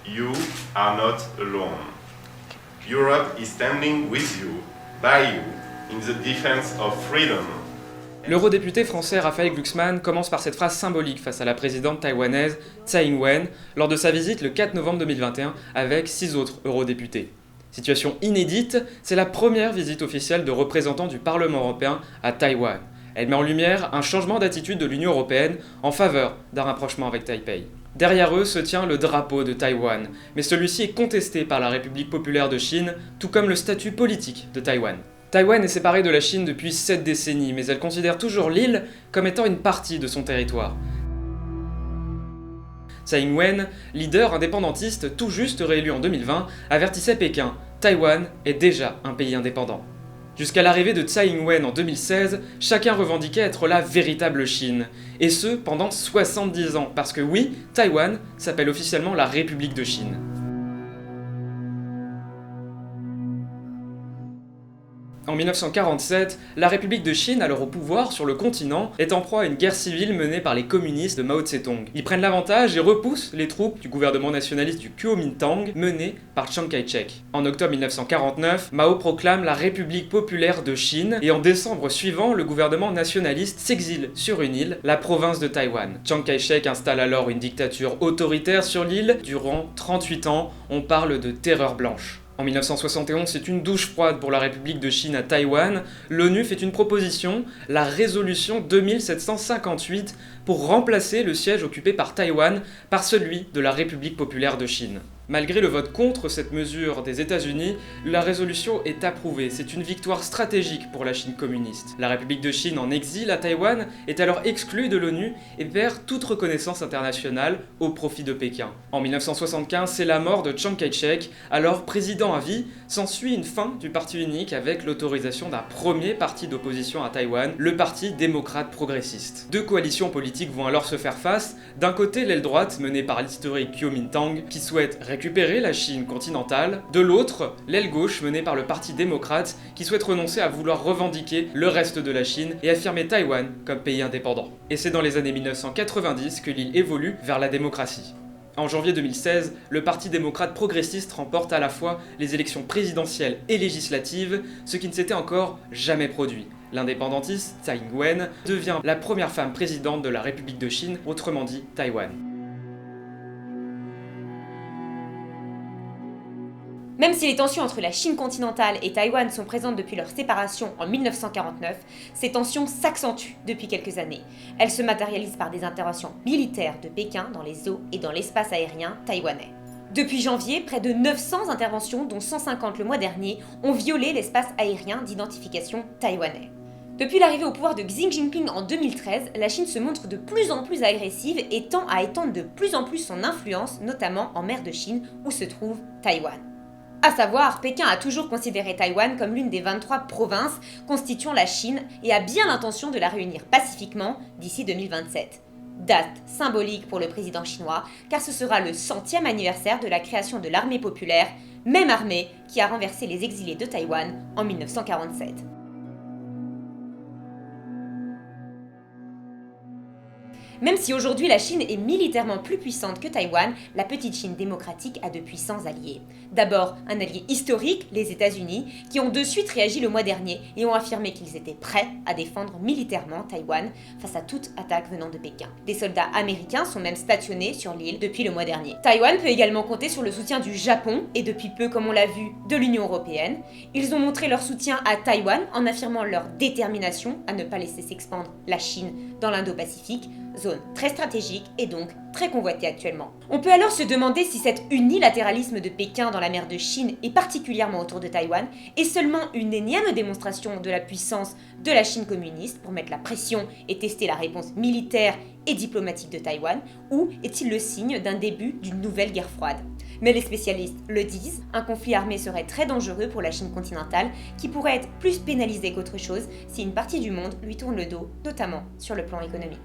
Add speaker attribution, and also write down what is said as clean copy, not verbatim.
Speaker 1: You are not alone. Europe is standing with you, by you, in the defense of freedom.
Speaker 2: L'eurodéputé français Raphaël Glucksmann commence par cette phrase symbolique face à la présidente taïwanaise Tsai Ing-wen lors de sa visite le 4 novembre 2021 avec 6 autres eurodéputés. Situation inédite, c'est la première visite officielle de représentants du Parlement européen à Taïwan. Elle met en lumière un changement d'attitude de l'Union européenne en faveur d'un rapprochement avec Taipei. Derrière eux se tient le drapeau de Taïwan, mais celui-ci est contesté par la République populaire de Chine, tout comme le statut politique de Taïwan. Taïwan est séparée de la Chine depuis 7 décennies, mais elle considère toujours l'île comme étant une partie de son territoire. Tsai Ing-wen, leader indépendantiste tout juste réélu en 2020, avertissait Pékin « Taïwan est déjà un pays indépendant ». Jusqu'à l'arrivée de Tsai Ing-wen en 2016, chacun revendiquait être la véritable Chine, et ce pendant 70 ans, parce que oui, Taïwan s'appelle officiellement la République de Chine. En 1947, la République de Chine, alors au pouvoir sur le continent, est en proie à une guerre civile menée par les communistes de Mao Tse-tung. Ils prennent l'avantage et repoussent les troupes du gouvernement nationaliste du Kuomintang mené par Chiang Kai-shek. En octobre 1949, Mao proclame la République populaire de Chine et en décembre suivant, le gouvernement nationaliste s'exile sur une île, la province de Taïwan. Chiang Kai-shek installe alors une dictature autoritaire sur l'île. Durant 38 ans, on parle de terreur blanche. En 1971, c'est une douche froide pour la République de Chine à Taïwan. L'ONU fait une proposition, la résolution 2758, pour remplacer le siège occupé par Taïwan par celui de la République populaire de Chine. Malgré le vote contre cette mesure des États-Unis, la résolution est approuvée. C'est une victoire stratégique pour la Chine communiste. La République de Chine en exil à Taïwan est alors exclue de l'ONU et perd toute reconnaissance internationale au profit de Pékin. En 1975, c'est la mort de Chiang Kai-shek, alors président à vie. S'ensuit une fin du parti unique avec l'autorisation d'un premier parti d'opposition à Taïwan, le Parti démocrate progressiste. Deux coalitions politiques vont alors se faire face. D'un côté, l'aile droite menée par l'historique Kuomintang qui souhaite récupérer la Chine continentale, de l'autre, l'aile gauche menée par le Parti démocrate qui souhaite renoncer à vouloir revendiquer le reste de la Chine et affirmer Taïwan comme pays indépendant. Et c'est dans les années 1990 que l'île évolue vers la démocratie. En janvier 2016, le Parti démocrate progressiste remporte à la fois les élections présidentielles et législatives, ce qui ne s'était encore jamais produit. L'indépendantiste Tsai Ing-wen devient la première femme présidente de la République de Chine, autrement dit Taïwan.
Speaker 3: Même si les tensions entre la Chine continentale et Taïwan sont présentes depuis leur séparation en 1949, ces tensions s'accentuent depuis quelques années. Elles se matérialisent par des interventions militaires de Pékin dans les eaux et dans l'espace aérien taïwanais. Depuis janvier, près de 900 interventions, dont 150 le mois dernier, ont violé l'espace aérien d'identification taïwanais. Depuis l'arrivée au pouvoir de Xi Jinping en 2013, la Chine se montre de plus en plus agressive et tend à étendre de plus en plus son influence, notamment en mer de Chine où se trouve Taïwan. À savoir, Pékin a toujours considéré Taïwan comme l'une des 23 provinces constituant la Chine et a bien l'intention de la réunir pacifiquement d'ici 2027. Date symbolique pour le président chinois, car ce sera le 100e anniversaire de la création de l'armée populaire, même armée qui a renversé les exilés de Taïwan en 1947. Même si aujourd'hui la Chine est militairement plus puissante que Taïwan, la petite Chine démocratique a de puissants alliés. D'abord, un allié historique, les États-Unis, qui ont de suite réagi le mois dernier et ont affirmé qu'ils étaient prêts à défendre militairement Taïwan face à toute attaque venant de Pékin. Des soldats américains sont même stationnés sur l'île depuis le mois dernier. Taïwan peut également compter sur le soutien du Japon et depuis peu, comme on l'a vu, de l'Union européenne. Ils ont montré leur soutien à Taïwan en affirmant leur détermination à ne pas laisser s'expandre la Chine dans l'Indo-Pacifique, zone très stratégique et donc très convoitée actuellement. On peut alors se demander si cet unilatéralisme de Pékin dans la mer de Chine et particulièrement autour de Taïwan est seulement une énième démonstration de la puissance de la Chine communiste pour mettre la pression et tester la réponse militaire et diplomatique de Taïwan, ou est-il le signe d'un début d'une nouvelle guerre froide ? Mais les spécialistes le disent, un conflit armé serait très dangereux pour la Chine continentale, qui pourrait être plus pénalisée qu'autre chose si une partie du monde lui tourne le dos, notamment sur le plan économique.